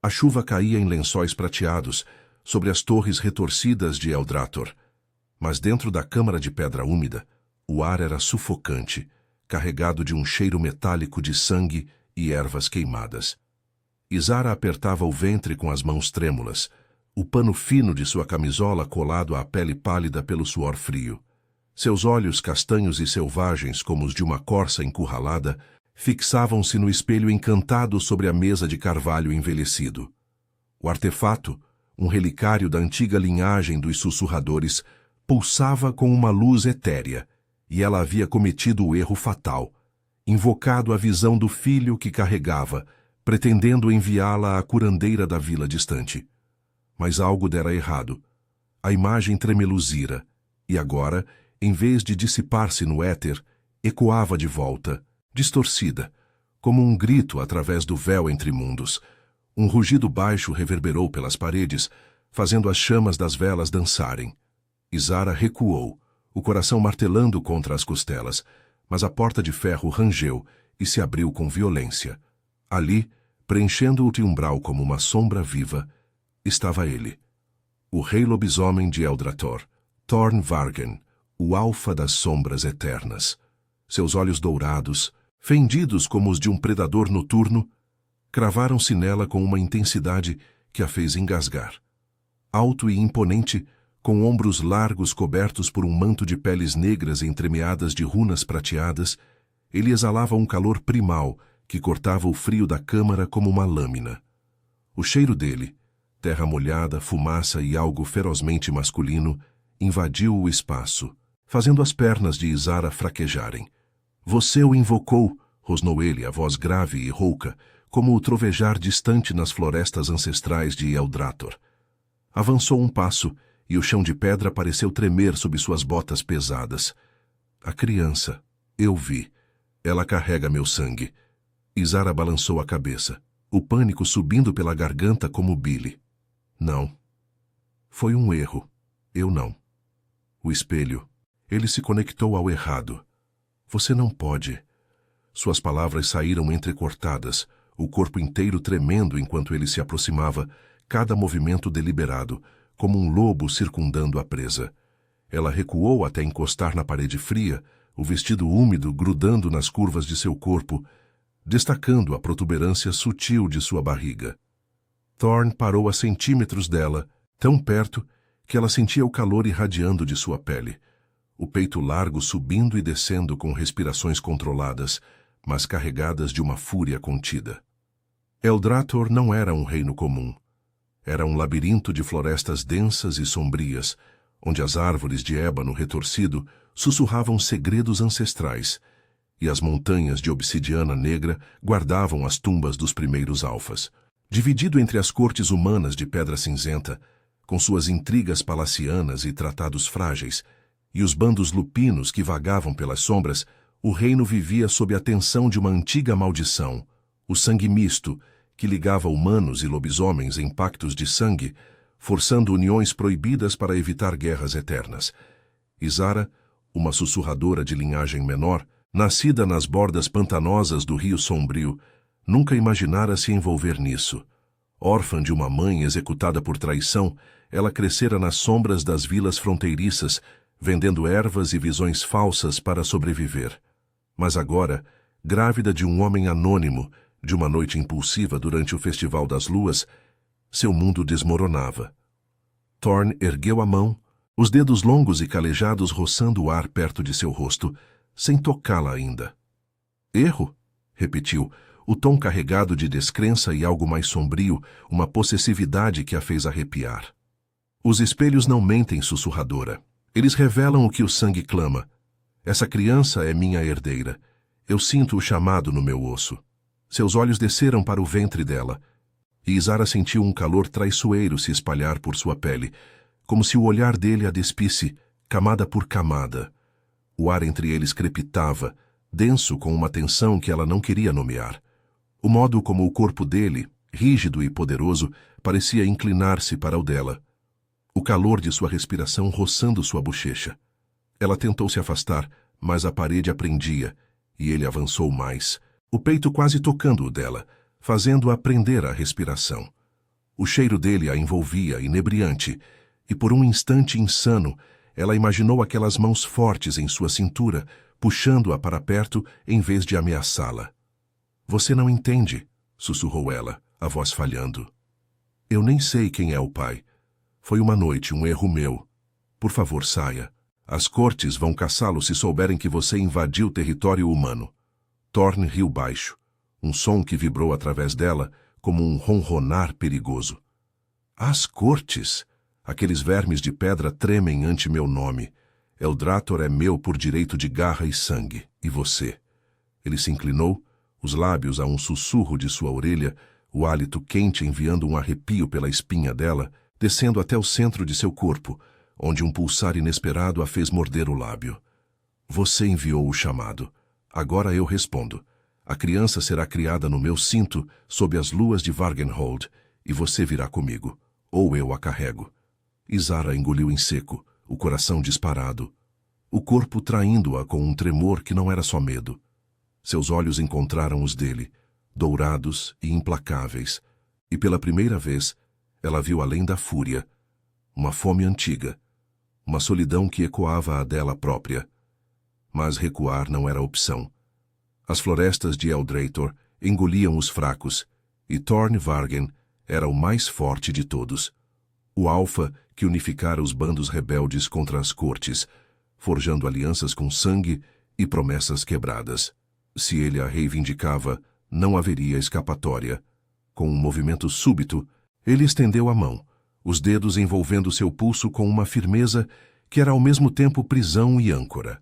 A chuva caía em lençóis prateados, sobre as torres retorcidas de Eldrator. Mas dentro da câmara de pedra úmida, o ar era sufocante, carregado de um cheiro metálico de sangue e ervas queimadas. Isara apertava o ventre com as mãos trêmulas, o pano fino de sua camisola colado à pele pálida pelo suor frio. Seus olhos castanhos e selvagens, como os de uma corça encurralada, fixavam-se no espelho encantado sobre a mesa de carvalho envelhecido. O artefato, um relicário da antiga linhagem dos sussurradores, pulsava com uma luz etérea, e ela havia cometido o erro fatal, invocado a visão do filho que carregava, pretendendo enviá-la à curandeira da vila distante. Mas algo dera errado. A imagem tremeluzira, e agora, em vez de dissipar-se no éter, ecoava de volta, distorcida, como um grito através do véu entre mundos. Um rugido baixo reverberou pelas paredes, fazendo as chamas das velas dançarem. Isara recuou, o coração martelando contra as costelas, mas a porta de ferro rangeu e se abriu com violência. Ali, preenchendo o umbral como uma sombra viva, estava ele, o rei lobisomem de Eldrator, Thorn Vargen, o alfa das sombras eternas. Seus olhos dourados, fendidos como os de um predador noturno, cravaram-se nela com uma intensidade que a fez engasgar. Alto e imponente, com ombros largos cobertos por um manto de peles negras entremeadas de runas prateadas, ele exalava um calor primal que cortava o frio da câmara como uma lâmina. O cheiro dele, terra molhada, fumaça e algo ferozmente masculino, invadiu o espaço, fazendo as pernas de Isara fraquejarem. "Você o invocou", rosnou ele, a voz grave e rouca, como o trovejar distante nas florestas ancestrais de Eldrator. Avançou um passo, e o chão de pedra pareceu tremer sob suas botas pesadas. "A criança, eu vi. Ela carrega meu sangue." Isara balançou a cabeça, o pânico subindo pela garganta como bile. "Não. Foi um erro. Eu não." O espelho. Ele se conectou ao errado. "Você não pode." Suas palavras saíram entrecortadas, o corpo inteiro tremendo enquanto ele se aproximava, cada movimento deliberado, como um lobo circundando a presa. Ela recuou até encostar na parede fria, o vestido úmido grudando nas curvas de seu corpo, destacando a protuberância sutil de sua barriga. Thorn parou a centímetros dela, tão perto que ela sentia o calor irradiando de sua pele, o peito largo subindo e descendo com respirações controladas, mas carregadas de uma fúria contida. Eldrator não era um reino comum. Era um labirinto de florestas densas e sombrias, onde as árvores de ébano retorcido sussurravam segredos ancestrais, e as montanhas de obsidiana negra guardavam as tumbas dos primeiros alfas. Dividido entre as cortes humanas de pedra cinzenta, com suas intrigas palacianas e tratados frágeis, e os bandos lupinos que vagavam pelas sombras, o reino vivia sob a tensão de uma antiga maldição, o sangue misto, que ligava humanos e lobisomens em pactos de sangue, forçando uniões proibidas para evitar guerras eternas. Isara, uma sussurradora de linhagem menor, nascida nas bordas pantanosas do Rio Sombrio, nunca imaginara se envolver nisso. Órfã de uma mãe executada por traição, ela crescera nas sombras das vilas fronteiriças, vendendo ervas e visões falsas para sobreviver. Mas agora, grávida de um homem anônimo, de uma noite impulsiva durante o Festival das Luas, seu mundo desmoronava. Thorn ergueu a mão, os dedos longos e calejados roçando o ar perto de seu rosto, sem tocá-la ainda. "Erro?" repetiu, o tom carregado de descrença e algo mais sombrio, uma possessividade que a fez arrepiar. "Os espelhos não mentem, sussurradora. Eles revelam o que o sangue clama. Essa criança é minha herdeira. Eu sinto o chamado no meu osso." Seus olhos desceram para o ventre dela, e Isara sentiu um calor traiçoeiro se espalhar por sua pele, como se o olhar dele a despisse, camada por camada. O ar entre eles crepitava, denso com uma tensão que ela não queria nomear. O modo como o corpo dele, rígido e poderoso, parecia inclinar-se para o dela. O calor de sua respiração roçando sua bochecha. Ela tentou se afastar, mas a parede a prendia, e ele avançou mais, o peito quase tocando o dela, fazendo-a prender a respiração. O cheiro dele a envolvia, inebriante, e por um instante insano, ela imaginou aquelas mãos fortes em sua cintura, puxando-a para perto em vez de ameaçá-la. Você não entende, sussurrou ela, a voz falhando. Eu nem sei quem é o pai. Foi uma noite, um erro meu. Por favor, saia. As cortes vão caçá-lo se souberem que você invadiu território humano. Thorne riu baixo, um som que vibrou através dela como um ronronar perigoso. As cortes! Aqueles vermes de pedra tremem ante meu nome. Eldrator é meu por direito de garra e sangue. E você? Ele se inclinou, os lábios a um sussurro de sua orelha, o hálito quente enviando um arrepio pela espinha dela, descendo até o centro de seu corpo, onde um pulsar inesperado a fez morder o lábio. Você enviou o chamado. Agora eu respondo. A criança será criada no meu cinto, sob as luas de Vargenhold, e você virá comigo. Ou eu a carrego. Isara engoliu em seco, o coração disparado, o corpo traindo-a com um tremor que não era só medo. Seus olhos encontraram os dele, dourados e implacáveis, e pela primeira vez ela viu além da fúria, uma fome antiga, uma solidão que ecoava a dela própria. Mas recuar não era opção. As florestas de Eldrator engoliam os fracos, e Thorne Vargen era o mais forte de todos. O alfa que unificara os bandos rebeldes contra as cortes, forjando alianças com sangue e promessas quebradas. Se ele a reivindicava, não haveria escapatória. Com um movimento súbito, ele estendeu a mão, os dedos envolvendo seu pulso com uma firmeza que era ao mesmo tempo prisão e âncora.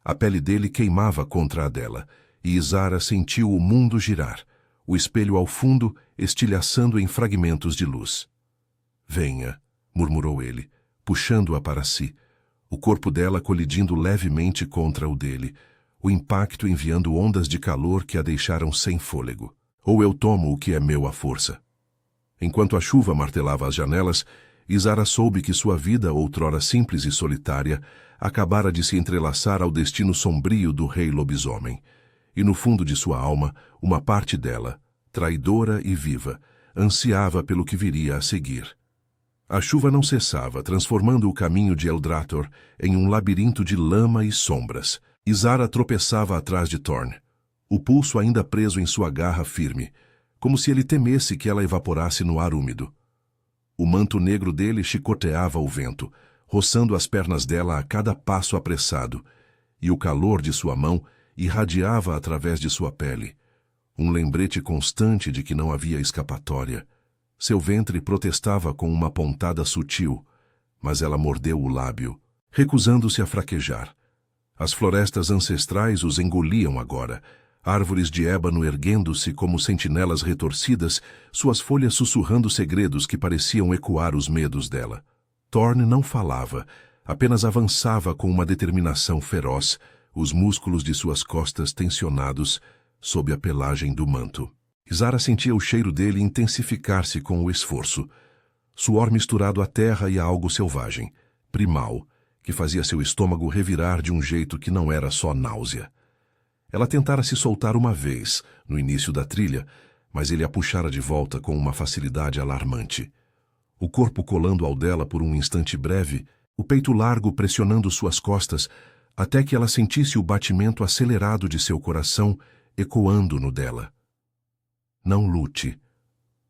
A pele dele queimava contra a dela, e Isara sentiu o mundo girar, o espelho ao fundo estilhaçando em fragmentos de luz. Venha, murmurou ele, puxando-a para si, o corpo dela colidindo levemente contra o dele, o impacto enviando ondas de calor que a deixaram sem fôlego. Ou eu tomo o que é meu à força. Enquanto a chuva martelava as janelas, Isara soube que sua vida, outrora simples e solitária, acabara de se entrelaçar ao destino sombrio do rei lobisomem. E no fundo de sua alma, uma parte dela, traidora e viva, ansiava pelo que viria a seguir. A chuva não cessava, transformando o caminho de Eldrator em um labirinto de lama e sombras. Isara tropeçava atrás de Thorne, o pulso ainda preso em sua garra firme, como se ele temesse que ela evaporasse no ar úmido. O manto negro dele chicoteava o vento, roçando as pernas dela a cada passo apressado, e o calor de sua mão irradiava através de sua pele, um lembrete constante de que não havia escapatória. Seu ventre protestava com uma pontada sutil, mas ela mordeu o lábio, recusando-se a fraquejar. As florestas ancestrais os engoliam agora, árvores de ébano erguendo-se como sentinelas retorcidas, suas folhas sussurrando segredos que pareciam ecoar os medos dela. Thorne não falava, apenas avançava com uma determinação feroz, os músculos de suas costas tensionados sob a pelagem do manto. Isara sentia o cheiro dele intensificar-se com o esforço. Suor misturado à terra e a algo selvagem, primal, que fazia seu estômago revirar de um jeito que não era só náusea. Ela tentara se soltar uma vez, no início da trilha, mas ele a puxara de volta com uma facilidade alarmante. O corpo colando ao dela por um instante breve, o peito largo pressionando suas costas, até que ela sentisse o batimento acelerado de seu coração ecoando no dela. Não lute,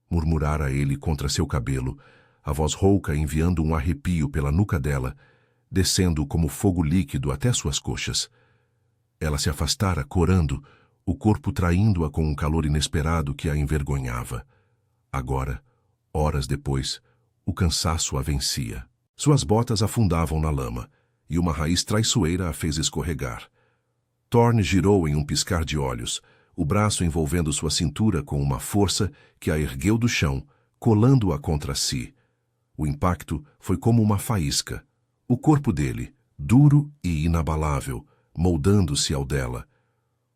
murmurara ele contra seu cabelo, a voz rouca enviando um arrepio pela nuca dela, descendo como fogo líquido até suas coxas. Ela se afastara, corando, o corpo traindo-a com um calor inesperado que a envergonhava. Agora, horas depois, o cansaço a vencia. Suas botas afundavam na lama, e uma raiz traiçoeira a fez escorregar. Thorne girou em um piscar de olhos, o braço envolvendo sua cintura com uma força que a ergueu do chão, colando-a contra si. O impacto foi como uma faísca. O corpo dele, duro e inabalável, moldando-se ao dela.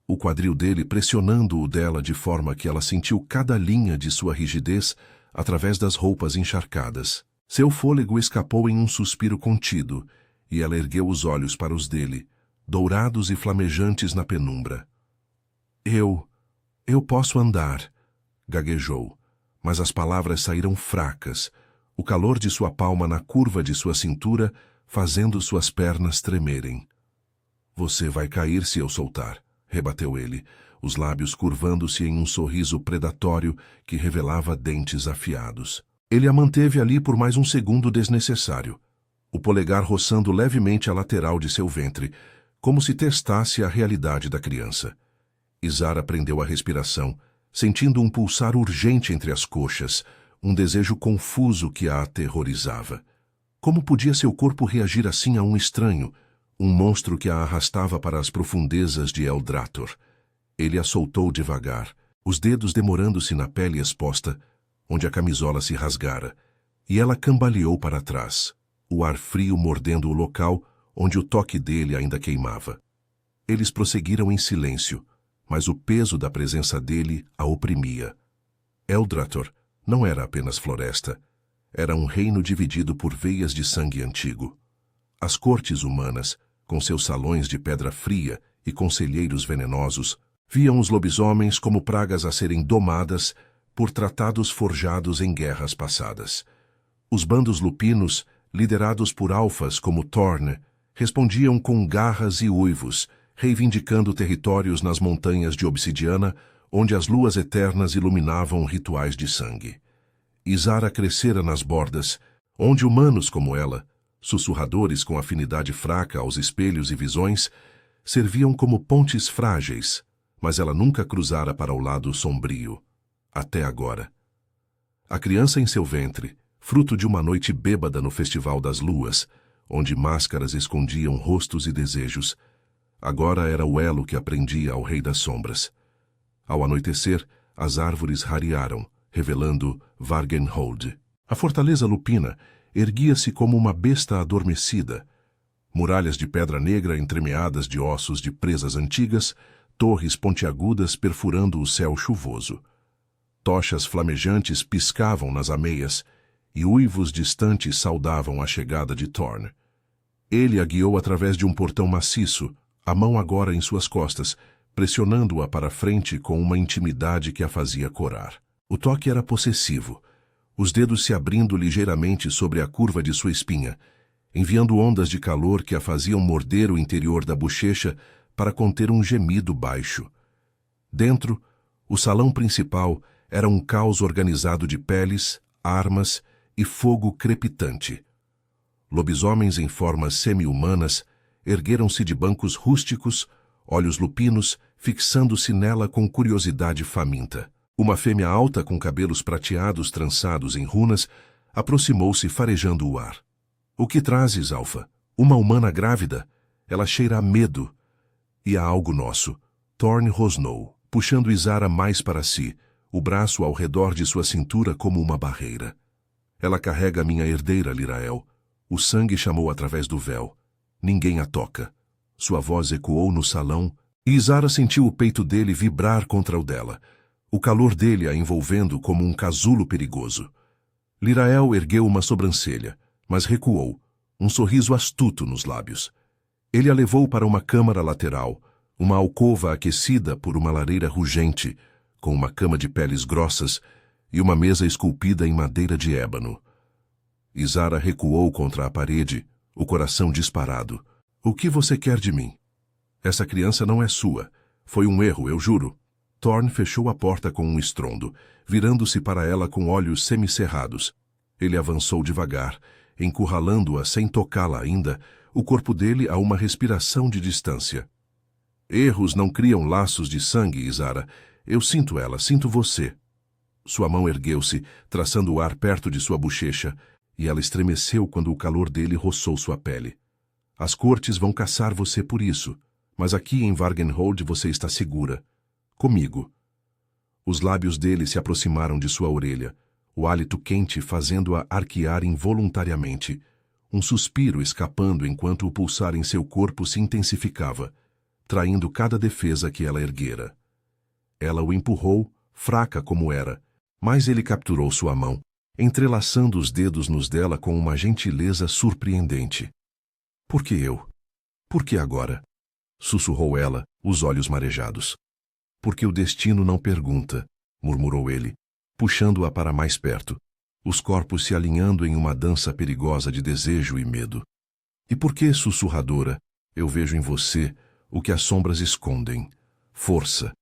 O quadril dele pressionando o dela de forma que ela sentiu cada linha de sua rigidez através das roupas encharcadas. Seu fôlego escapou em um suspiro contido, e ela ergueu os olhos para os dele, dourados e flamejantes na penumbra. Eu posso andar, gaguejou, mas as palavras saíram fracas, o calor de sua palma na curva de sua cintura fazendo suas pernas tremerem. Você vai cair se eu soltar, rebateu ele, os lábios curvando-se em um sorriso predatório que revelava dentes afiados. Ele a manteve ali por mais um segundo desnecessário, o polegar roçando levemente a lateral de seu ventre, como se testasse a realidade da criança. Izara prendeu a respiração, sentindo um pulsar urgente entre as coxas, um desejo confuso que a aterrorizava. Como podia seu corpo reagir assim a um estranho, um monstro que a arrastava para as profundezas de Eldrator? Ele a soltou devagar, os dedos demorando-se na pele exposta, onde a camisola se rasgara, e ela cambaleou para trás, o ar frio mordendo o local onde o toque dele ainda queimava. Eles prosseguiram em silêncio, mas o peso da presença dele a oprimia. Eldrator não era apenas floresta, era um reino dividido por veias de sangue antigo. As cortes humanas, com seus salões de pedra fria e conselheiros venenosos, viam os lobisomens como pragas a serem domadas por tratados forjados em guerras passadas. Os bandos lupinos, liderados por alfas como Thorn, respondiam com garras e uivos, reivindicando territórios nas montanhas de obsidiana, onde as luas eternas iluminavam rituais de sangue. Izara crescera nas bordas, onde humanos como ela, sussurradores com afinidade fraca aos espelhos e visões, serviam como pontes frágeis, mas ela nunca cruzara para o lado sombrio, até agora. A criança em seu ventre, fruto de uma noite bêbada no Festival das Luas, onde máscaras escondiam rostos e desejos, agora era o elo que aprendia ao Rei das Sombras. Ao anoitecer, as árvores rarearam, revelando Vargenhold. A fortaleza lupina erguia-se como uma besta adormecida. Muralhas de pedra negra entremeadas de ossos de presas antigas, torres pontiagudas perfurando o céu chuvoso. Tochas flamejantes piscavam nas ameias, e uivos distantes saudavam a chegada de Thorn. Ele a guiou através de um portão maciço, a mão agora em suas costas, pressionando-a para frente com uma intimidade que a fazia corar. O toque era possessivo, os dedos se abrindo ligeiramente sobre a curva de sua espinha, enviando ondas de calor que a faziam morder o interior da bochecha para conter um gemido baixo. Dentro, o salão principal era um caos organizado de peles, armas e fogo crepitante. Lobisomens em formas semi-humanas ergueram-se de bancos rústicos, olhos lupinos fixando-se nela com curiosidade faminta. Uma fêmea alta com cabelos prateados trançados em runas aproximou-se farejando o ar. — O que trazes, Alfa? Uma humana grávida? Ela cheira a medo. E a algo nosso. Thorn rosnou, puxando Izara mais para si, o braço ao redor de sua cintura como uma barreira. Ela carrega minha herdeira, Lirael. O sangue chamou através do véu. Ninguém a toca. Sua voz ecoou no salão, e Izara sentiu o peito dele vibrar contra o dela, o calor dele a envolvendo como um casulo perigoso. Lirael ergueu uma sobrancelha, mas recuou, um sorriso astuto nos lábios. Ele a levou para uma câmara lateral, uma alcova aquecida por uma lareira rugente, com uma cama de peles grossas e uma mesa esculpida em madeira de ébano. Izara recuou contra a parede, o coração disparado. — O que você quer de mim? Essa criança não é sua. Foi um erro, eu juro. Thorn fechou a porta com um estrondo, virando-se para ela com olhos semicerrados. Ele avançou devagar, encurralando-a sem tocá-la ainda, o corpo dele a uma respiração de distância. — Erros não criam laços de sangue, Izara. Eu sinto ela, sinto você. Sua mão ergueu-se, traçando o ar perto de sua bochecha, e ela estremeceu quando o calor dele roçou sua pele. — As cortes vão caçar você por isso, mas aqui em Vargenhold você está segura. Comigo. Os lábios dele se aproximaram de sua orelha, o hálito quente fazendo-a arquear involuntariamente, um suspiro escapando enquanto o pulsar em seu corpo se intensificava, traindo cada defesa que ela erguera. Ela o empurrou, fraca como era, mas ele capturou sua mão, entrelaçando os dedos nos dela com uma gentileza surpreendente. — Por que eu? Por que agora? Sussurrou ela, os olhos marejados. — Porque o destino não pergunta, murmurou ele. puxando-a para mais perto, os corpos se alinhando em uma dança perigosa de desejo e medo. E por que, sussurradora, eu vejo em você o que as sombras escondem? Força.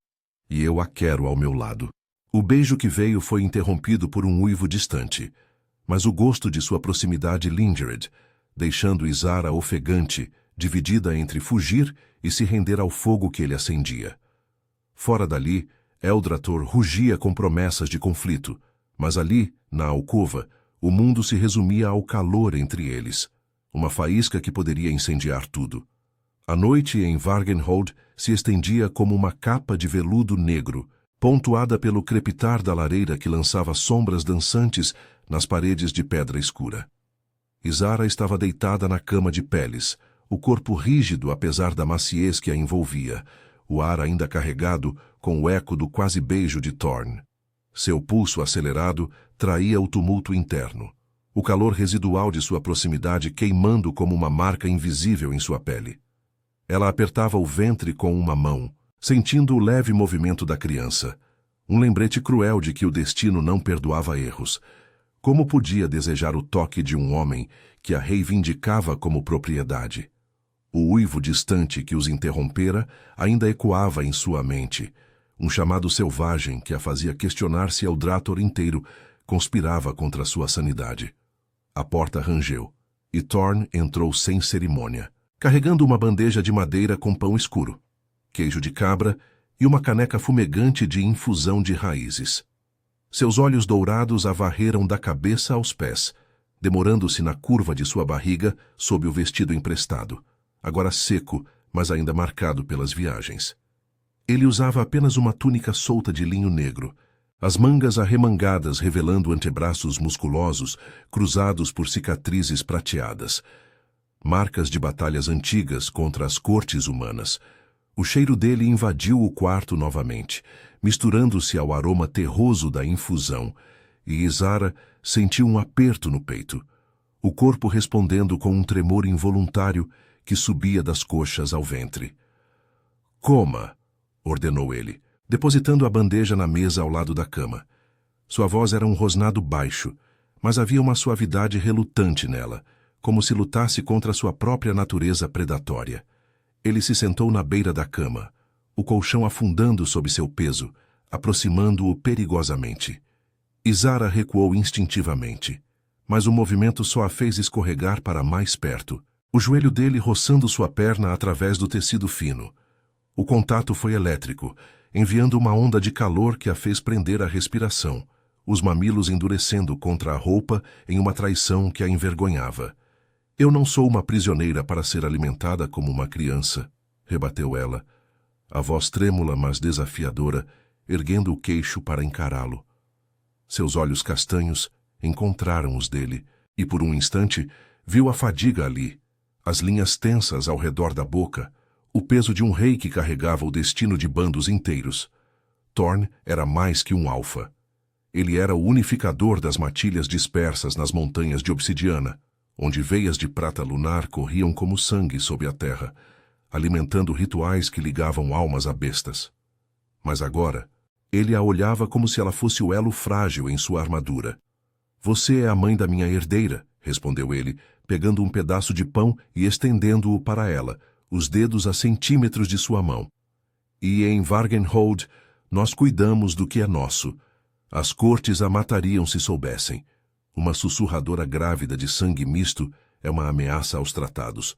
E eu a quero ao meu lado. O beijo que veio foi interrompido por um uivo distante, mas o gosto de sua proximidade lingered, deixando Izara ofegante, dividida entre fugir e se render ao fogo que ele acendia. Fora dali, Eldrator rugia com promessas de conflito, mas ali, na alcova, o mundo se resumia ao calor entre eles, uma faísca que poderia incendiar tudo. A noite em Vargenhold se estendia como uma capa de veludo negro, pontuada pelo crepitar da lareira que lançava sombras dançantes nas paredes de pedra escura. Izara estava deitada na cama de peles, o corpo rígido apesar da maciez que a envolvia, o ar ainda carregado com o eco do quase beijo de Thorn. Seu pulso acelerado traía o tumulto interno, o calor residual de sua proximidade queimando como uma marca invisível em sua pele. Ela apertava o ventre com uma mão, sentindo o leve movimento da criança, um lembrete cruel de que o destino não perdoava erros. Como podia desejar o toque de um homem que a reivindicava como propriedade? O uivo distante que os interrompera ainda ecoava em sua mente, um chamado selvagem que a fazia questionar se Eldrator inteiro conspirava contra sua sanidade. A porta rangeu, e Thorn entrou sem cerimônia, carregando uma bandeja de madeira com pão escuro, queijo de cabra e uma caneca fumegante de infusão de raízes. Seus olhos dourados a varreram da cabeça aos pés, demorando-se na curva de sua barriga sob o vestido emprestado, agora seco, mas ainda marcado pelas viagens. Ele usava apenas uma túnica solta de linho negro, as mangas arremangadas revelando antebraços musculosos cruzados por cicatrizes prateadas, marcas de batalhas antigas contra as cortes humanas. O cheiro dele invadiu o quarto novamente, misturando-se ao aroma terroso da infusão, e Izara sentiu um aperto no peito, o corpo respondendo com um tremor involuntário que subia das coxas ao ventre. "Coma", ordenou ele, depositando a bandeja na mesa ao lado da cama. Sua voz era um rosnado baixo, mas havia uma suavidade relutante nela, como se lutasse contra sua própria natureza predatória. Ele se sentou na beira da cama, o colchão afundando sob seu peso, aproximando-o perigosamente. Izara recuou instintivamente, mas o movimento só a fez escorregar para mais perto, o joelho dele roçando sua perna através do tecido fino. O contato foi elétrico, enviando uma onda de calor que a fez prender a respiração, os mamilos endurecendo contra a roupa em uma traição que a envergonhava. "Eu não sou uma prisioneira para ser alimentada como uma criança", rebateu ela, a voz trêmula mas desafiadora, erguendo o queixo para encará-lo. Seus olhos castanhos encontraram os dele, e por um instante viu a fadiga ali, as linhas tensas ao redor da boca, o peso de um rei que carregava o destino de bandos inteiros. Thorn era mais que um alfa. Ele era o unificador das matilhas dispersas nas montanhas de obsidiana, onde veias de prata lunar corriam como sangue sob a terra, alimentando rituais que ligavam almas a bestas. Mas agora, ele a olhava como se ela fosse o elo frágil em sua armadura. "Você é a mãe da minha herdeira", respondeu ele, pegando um pedaço de pão e estendendo-o para ela, os dedos a centímetros de sua mão. "E em Vargenhold, nós cuidamos do que é nosso. As cortes a matariam se soubessem. Uma sussurradora grávida de sangue misto é uma ameaça aos tratados."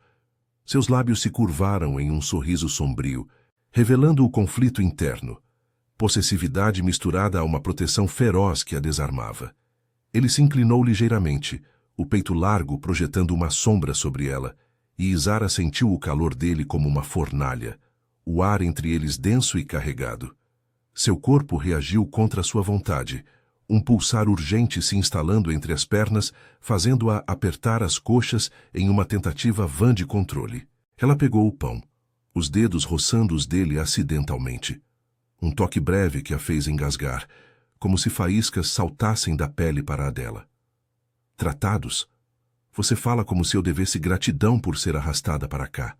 Seus lábios se curvaram em um sorriso sombrio, revelando o conflito interno, possessividade misturada a uma proteção feroz que a desarmava. Ele se inclinou ligeiramente, o peito largo projetando uma sombra sobre ela, e Izara sentiu o calor dele como uma fornalha, o ar entre eles denso e carregado. Seu corpo reagiu contra sua vontade, um pulsar urgente se instalando entre as pernas, fazendo-a apertar as coxas em uma tentativa vã de controle. Ela pegou o pão, os dedos roçando os dele acidentalmente. Um toque breve que a fez engasgar, como se faíscas saltassem da pele para a dela. "Tratados? Você fala como se eu devesse gratidão por ser arrastada para cá.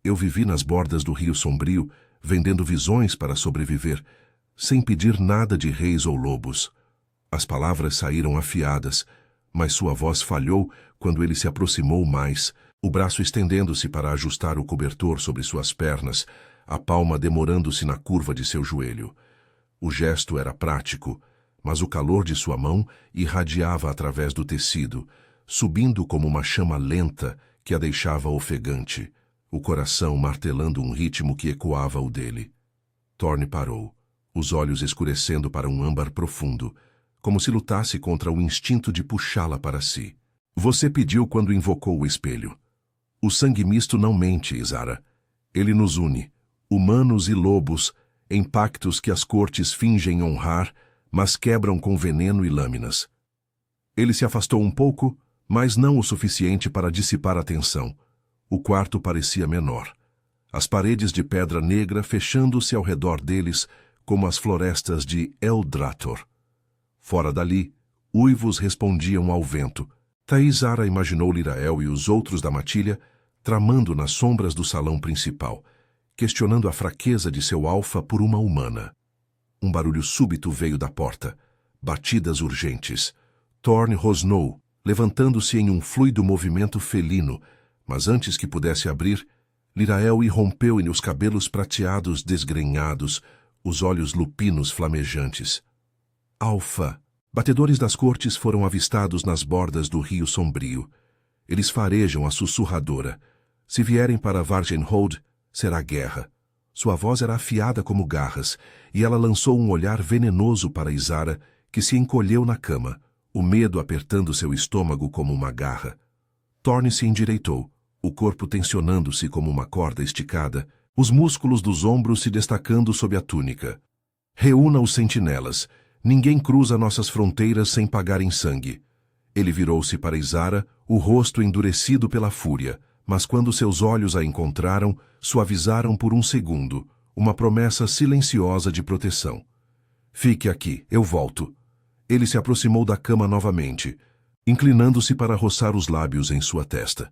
Eu vivi nas bordas do Rio Sombrio, vendendo visões para sobreviver, sem pedir nada de reis ou lobos. As palavras saíram afiadas, mas sua voz falhou quando ele se aproximou mais, o braço estendendo-se para ajustar o cobertor sobre suas pernas, a palma demorando-se na curva de seu joelho. O gesto era prático, mas o calor de sua mão irradiava através do tecido, subindo como uma chama lenta que a deixava ofegante, o coração martelando um ritmo que ecoava o dele. Thorne parou, os olhos escurecendo para um âmbar profundo, como se lutasse contra o instinto de puxá-la para si. Você pediu quando invocou o espelho. O sangue misto não mente, Isara. Ele nos une, humanos e lobos, em pactos que as cortes fingem honrar, mas quebram com veneno e lâminas. Ele se afastou um pouco, mas não o suficiente para dissipar a tensão. O quarto parecia menor. As paredes de pedra negra fechando-se ao redor deles, como as florestas de Eldrator. Fora dali, uivos respondiam ao vento. Isara imaginou Lirael e os outros da matilha tramando nas sombras do salão principal, questionando a fraqueza de seu alfa por uma humana. Um barulho súbito veio da porta. Batidas urgentes. Thorne rosnou, levantando-se em um fluido movimento felino, mas antes que pudesse abrir, Lirael irrompeu-lhe os cabelos prateados desgrenhados, os olhos lupinos flamejantes. Alfa! Batedores das cortes foram avistados nas bordas do rio sombrio. Eles farejam a sussurradora. Se vierem para Vargenhold, será guerra. Sua voz era afiada como garras, e ela lançou um olhar venenoso para Isara, que se encolheu na cama, o medo apertando seu estômago como uma garra. Thorne se endireitou, o corpo tensionando-se como uma corda esticada, os músculos dos ombros se destacando sob a túnica. Reúna os sentinelas. Ninguém cruza nossas fronteiras sem pagar em sangue. Ele virou-se para Isara, o rosto endurecido pela fúria, mas quando seus olhos a encontraram, suavizaram por um segundo, uma promessa silenciosa de proteção. Fique aqui, eu volto. Ele se aproximou da cama novamente, inclinando-se para roçar os lábios em sua testa.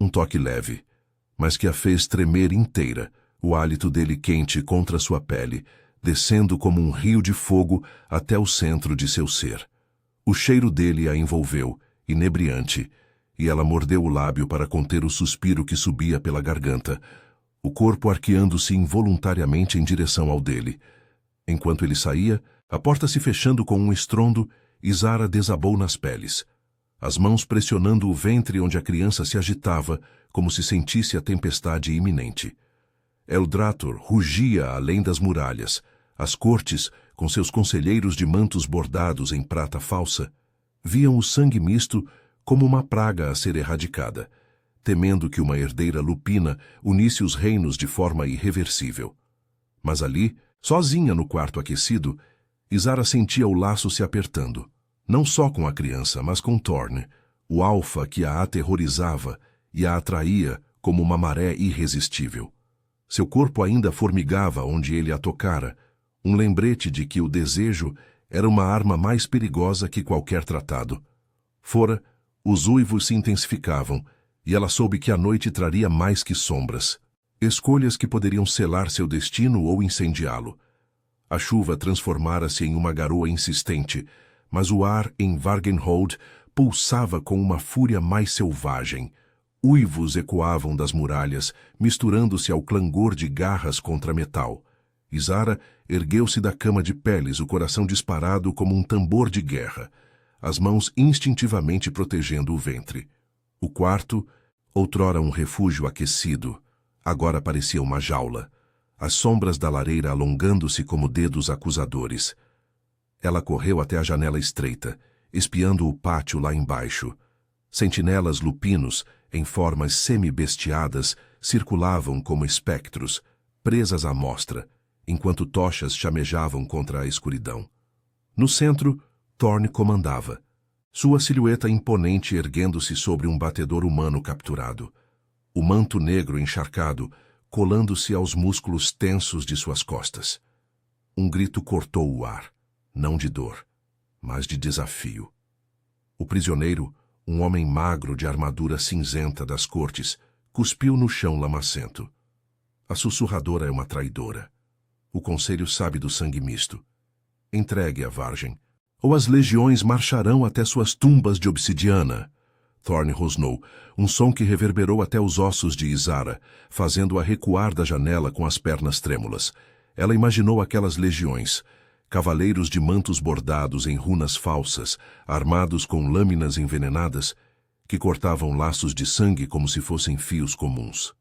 Um toque leve, mas que a fez tremer inteira, o hálito dele quente contra sua pele, descendo como um rio de fogo até o centro de seu ser. O cheiro dele a envolveu, inebriante, e ela mordeu o lábio para conter o suspiro que subia pela garganta, o corpo arqueando-se involuntariamente em direção ao dele. Enquanto ele saía, a porta se fechando com um estrondo, Isara desabou nas peles, as mãos pressionando o ventre onde a criança se agitava, como se sentisse a tempestade iminente. Eldrator rugia além das muralhas. As cortes, com seus conselheiros de mantos bordados em prata falsa, viam o sangue misto como uma praga a ser erradicada, temendo que uma herdeira lupina unisse os reinos de forma irreversível. Mas ali, sozinha no quarto aquecido, Isara sentia o laço se apertando, não só com a criança, mas com Thorne, o alfa que a aterrorizava e a atraía como uma maré irresistível. Seu corpo ainda formigava onde ele a tocara, um lembrete de que o desejo era uma arma mais perigosa que qualquer tratado. Fora, os uivos se intensificavam, e ela soube que a noite traria mais que sombras, escolhas que poderiam selar seu destino ou incendiá-lo. A chuva transformara-se em uma garoa insistente, mas o ar em Vargenhold pulsava com uma fúria mais selvagem. Uivos ecoavam das muralhas, misturando-se ao clangor de garras contra metal. Isara ergueu-se da cama de peles, o coração disparado como um tambor de guerra, as mãos instintivamente protegendo o ventre. O quarto, outrora um refúgio aquecido, agora parecia uma jaula, as sombras da lareira alongando-se como dedos acusadores. Ela correu até a janela estreita, espiando o pátio lá embaixo. Sentinelas lupinos, em formas semi-bestiadas, circulavam como espectros, presas à mostra, enquanto tochas chamejavam contra a escuridão. No centro, Thorne comandava, sua silhueta imponente erguendo-se sobre um batedor humano capturado, o manto negro encharcado colando-se aos músculos tensos de suas costas. Um grito cortou o ar, não de dor, mas de desafio. O prisioneiro, um homem magro de armadura cinzenta das cortes, cuspiu no chão lamacento. A sussurradora é uma traidora. O conselho sabe do sangue misto. Entregue a Vargem, ou as legiões marcharão até suas tumbas de obsidiana. Thorne rosnou, um som que reverberou até os ossos de Isara, fazendo-a recuar da janela com as pernas trêmulas. Ela imaginou aquelas legiões, cavaleiros de mantos bordados em runas falsas, armados com lâminas envenenadas, que cortavam laços de sangue como se fossem fios comuns.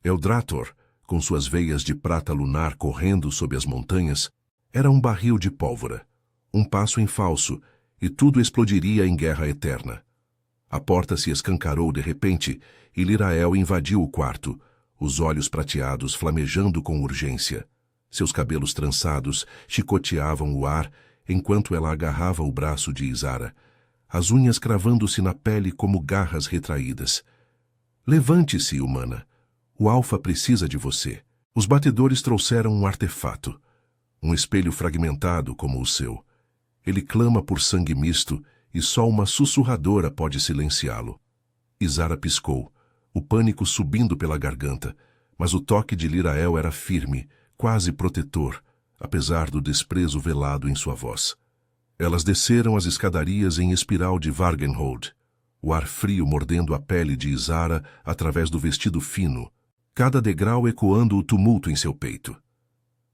Eldrator, com suas veias de prata lunar correndo sob as montanhas, era um barril de pólvora, um passo em falso, e tudo explodiria em guerra eterna. A porta se escancarou de repente, e Lirael invadiu o quarto, os olhos prateados flamejando com urgência. Seus cabelos trançados chicoteavam o ar enquanto ela agarrava o braço de Isara, as unhas cravando-se na pele como garras retraídas. Levante-se, humana. O Alfa precisa de você. Os batedores trouxeram um artefato, um espelho fragmentado como o seu. Ele clama por sangue misto e só uma sussurradora pode silenciá-lo. Isara piscou, o pânico subindo pela garganta, mas o toque de Lirael era firme, quase protetor, apesar do desprezo velado em sua voz. Elas desceram as escadarias em espiral de Vargenhold, o ar frio mordendo a pele de Isara através do vestido fino, cada degrau ecoando o tumulto em seu peito.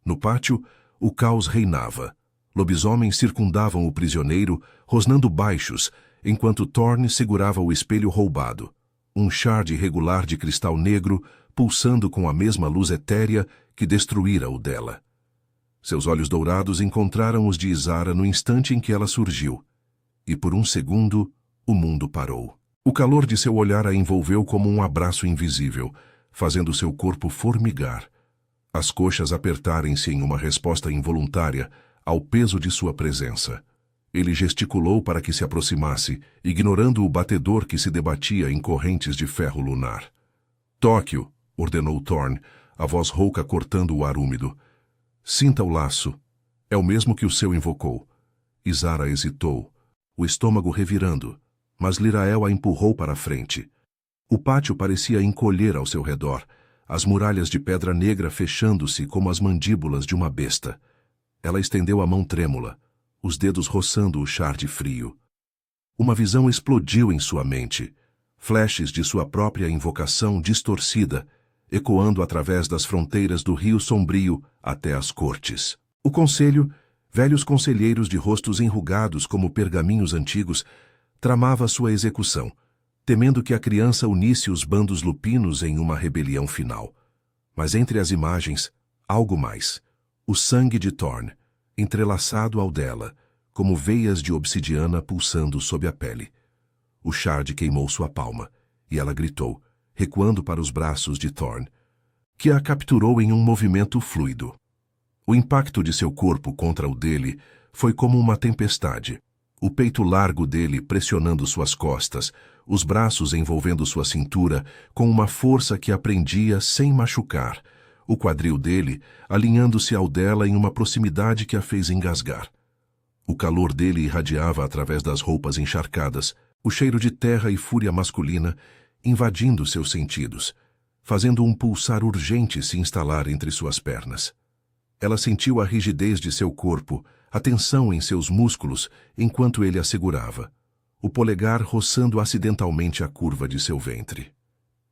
No pátio, o caos reinava. Lobisomens circundavam o prisioneiro, rosnando baixos, enquanto Thorne segurava o espelho roubado, um shard irregular de cristal negro pulsando com a mesma luz etérea que destruíra o dela. Seus olhos dourados encontraram os de Isara no instante em que ela surgiu, e por um segundo o mundo parou. O calor de seu olhar a envolveu como um abraço invisível, fazendo seu corpo formigar, as coxas apertarem-se em uma resposta involuntária ao peso de sua presença. Ele gesticulou para que se aproximasse, ignorando o batedor que se debatia em correntes de ferro lunar. "Toque-o", ordenou Thorne, a voz rouca cortando o ar úmido. "Sinta o laço. É o mesmo que o seu invocou." Isara hesitou, o estômago revirando, mas Lirael a empurrou para a frente. O pátio parecia encolher ao seu redor, as muralhas de pedra negra fechando-se como as mandíbulas de uma besta. Ela estendeu a mão trêmula, os dedos roçando o shard frio. Uma visão explodiu em sua mente, flashes de sua própria invocação distorcida, ecoando através das fronteiras do Rio Sombrio até as cortes. O conselho, velhos conselheiros de rostos enrugados como pergaminhos antigos, tramava sua execução, temendo que a criança unisse os bandos lupinos em uma rebelião final. Mas entre as imagens, algo mais. O sangue de Thorne, entrelaçado ao dela, como veias de obsidiana pulsando sob a pele. O shard queimou sua palma, e ela gritou, recuando para os braços de Thorne, que a capturou em um movimento fluido. O impacto de seu corpo contra o dele foi como uma tempestade. O peito largo dele pressionando suas costas, os braços envolvendo sua cintura com uma força que a prendia sem machucar, o quadril dele alinhando-se ao dela em uma proximidade que a fez engasgar. O calor dele irradiava através das roupas encharcadas, o cheiro de terra e fúria masculina invadindo seus sentidos, fazendo um pulsar urgente se instalar entre suas pernas. Ela sentiu a rigidez de seu corpo, a tensão em seus músculos enquanto ele a segurava, o polegar roçando acidentalmente a curva de seu ventre.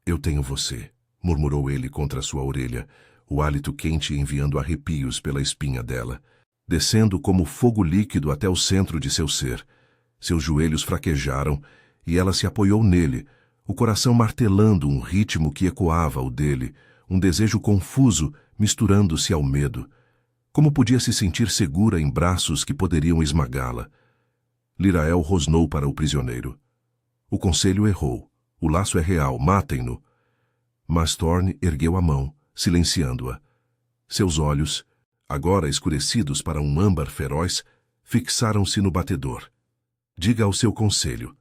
"Eu tenho você", murmurou ele contra sua orelha, o hálito quente enviando arrepios pela espinha dela, descendo como fogo líquido até o centro de seu ser. Seus joelhos fraquejaram e ela se apoiou nele, o coração martelando um ritmo que ecoava o dele, um desejo confuso misturando-se ao medo. Como podia se sentir segura em braços que poderiam esmagá-la? Lirael rosnou para o prisioneiro. "O conselho errou. O laço é real. Matem-no." Mas Thorne ergueu a mão, silenciando-a. Seus olhos, agora escurecidos para um âmbar feroz, fixaram-se no batedor. "Diga ao seu conselho.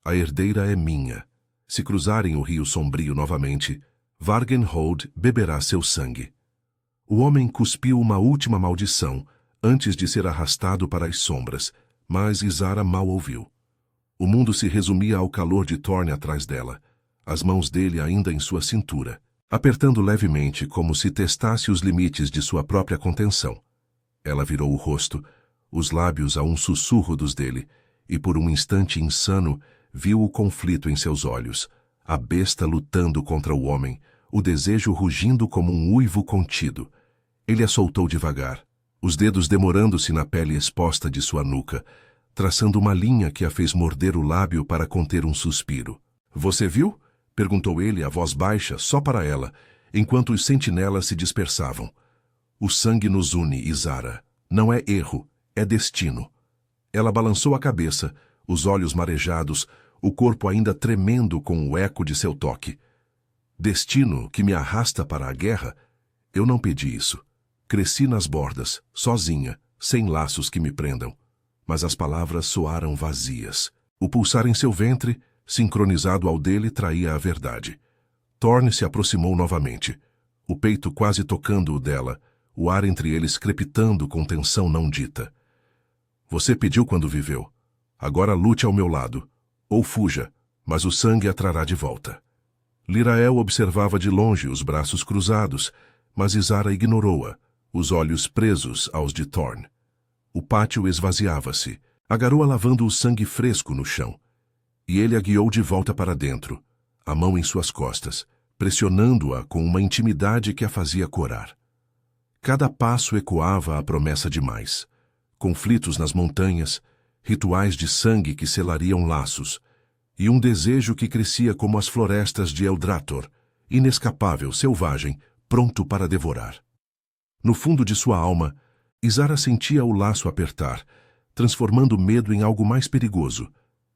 A herdeira é minha. Se cruzarem o Rio Sombrio novamente, Vargenhold beberá seu sangue." O homem cuspiu uma última maldição antes de ser arrastado para as sombras, mas Isara mal ouviu. O mundo se resumia ao calor de Thorne atrás dela, as mãos dele ainda em sua cintura, apertando levemente como se testasse os limites de sua própria contenção. Ela virou o rosto, os lábios a um sussurro dos dele, e por um instante insano viu o conflito em seus olhos, a besta lutando contra o homem, o desejo rugindo como um uivo contido. Ele a soltou devagar, os dedos demorando-se na pele exposta de sua nuca, traçando uma linha que a fez morder o lábio para conter um suspiro. "Você viu?" perguntou ele a voz baixa, só para ela, enquanto os sentinelas se dispersavam. "O sangue nos une, Izara. Não é erro, é destino." Ela balançou a cabeça, os olhos marejados, o corpo ainda tremendo com o eco de seu toque. "Destino que me arrasta para a guerra? Eu não pedi isso. Cresci nas bordas, sozinha, sem laços que me prendam." Mas as palavras soaram vazias. O pulsar em seu ventre, sincronizado ao dele, traía a verdade. Thorne se aproximou novamente, o peito quase tocando o dela, o ar entre eles crepitando com tensão não dita. "Você pediu quando viveu. Agora lute ao meu lado. Ou fuja, mas o sangue a trará de volta." Lirael observava de longe os braços cruzados, mas Izara ignorou-a, os olhos presos aos de Thorne. O pátio esvaziava-se, a garoa lavando o sangue fresco no chão. E ele a guiou de volta para dentro, a mão em suas costas, pressionando-a com uma intimidade que a fazia corar. Cada passo ecoava a promessa de mais. Conflitos nas montanhas, rituais de sangue que selariam laços, e um desejo que crescia como as florestas de Eldrator, inescapável, selvagem, pronto para devorar. No fundo de sua alma, Izara sentia o laço apertar, transformando medo em algo mais perigoso,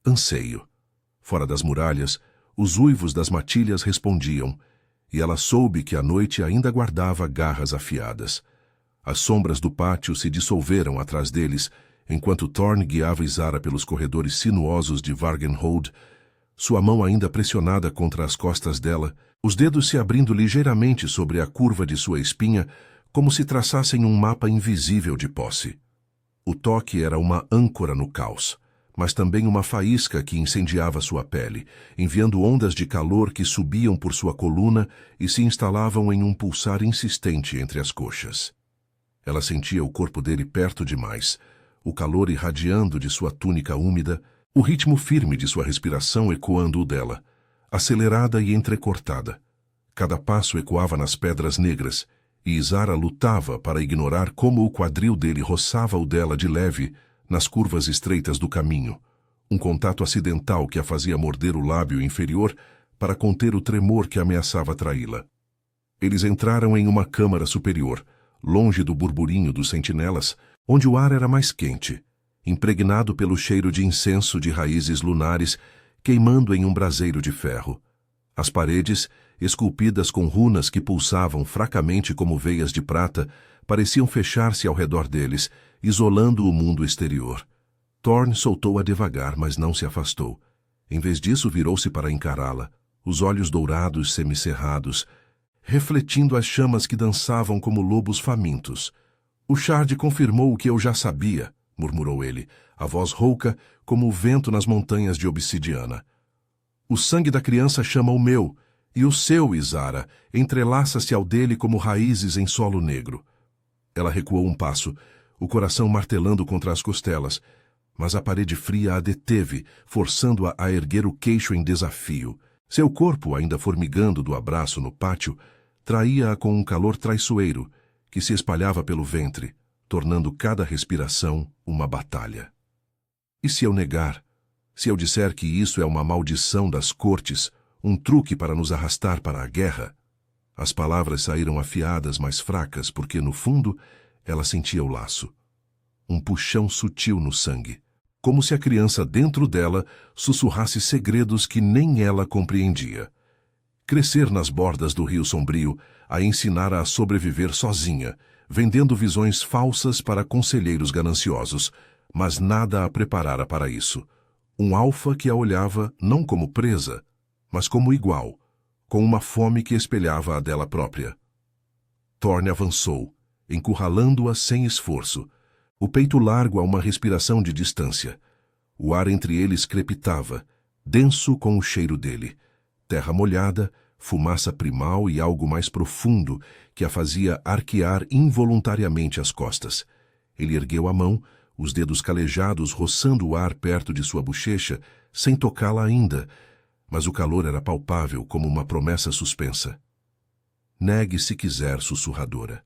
anseio. Fora das muralhas, os uivos das matilhas respondiam, e ela soube que a noite ainda guardava garras afiadas. As sombras do pátio se dissolveram atrás deles, enquanto Thorne guiava Izara pelos corredores sinuosos de Vargenhold, sua mão ainda pressionada contra as costas dela, os dedos se abrindo ligeiramente sobre a curva de sua espinha, como se traçassem um mapa invisível de posse. O toque era uma âncora no caos, mas também uma faísca que incendiava sua pele, enviando ondas de calor que subiam por sua coluna e se instalavam em um pulsar insistente entre as coxas. Ela sentia o corpo dele perto demais, o calor irradiando de sua túnica úmida, o ritmo firme de sua respiração ecoando o dela, acelerada e entrecortada. Cada passo ecoava nas pedras negras, e Izara lutava para ignorar como o quadril dele roçava o dela de leve nas curvas estreitas do caminho, um contato acidental que a fazia morder o lábio inferior para conter o tremor que ameaçava traí-la. Eles entraram em uma câmara superior, longe do burburinho dos sentinelas, onde o ar era mais quente, impregnado pelo cheiro de incenso de raízes lunares queimando em um braseiro de ferro. As paredes, esculpidas com runas que pulsavam fracamente como veias de prata, pareciam fechar-se ao redor deles, isolando o mundo exterior. Thorne soltou-a devagar, mas não se afastou. Em vez disso, virou-se para encará-la, os olhos dourados semicerrados, refletindo as chamas que dançavam como lobos famintos. "O Shard confirmou o que eu já sabia", murmurou ele, a voz rouca como o vento nas montanhas de obsidiana. "O sangue da criança chama o meu, e o seu, Izara, entrelaça-se ao dele como raízes em solo negro." Ela recuou um passo, o coração martelando contra as costelas, mas a parede fria a deteve, forçando-a a erguer o queixo em desafio. Seu corpo, ainda formigando do abraço no pátio, traía-a com um calor traiçoeiro, que se espalhava pelo ventre, tornando cada respiração uma batalha. "E se eu negar? Se eu disser que isso é uma maldição das cortes, um truque para nos arrastar para a guerra?" As palavras saíram afiadas, mas fracas, porque, no fundo, ela sentia o laço. Um puxão sutil no sangue, como se a criança dentro dela sussurrasse segredos que nem ela compreendia. Crescer nas bordas do rio sombrio a ensinara a sobreviver sozinha, vendendo visões falsas para conselheiros gananciosos, mas nada a preparara para isso. Um alfa que a olhava não como presa, mas como igual, com uma fome que espelhava a dela própria. Thorne avançou, encurralando-a sem esforço, o peito largo a uma respiração de distância. O ar entre eles crepitava, denso com o cheiro dele. Terra molhada, fumaça primal e algo mais profundo que a fazia arquear involuntariamente as costas. Ele ergueu a mão, os dedos calejados roçando o ar perto de sua bochecha, sem tocá-la ainda, mas o calor era palpável como uma promessa suspensa. Negue se quiser, sussurradora.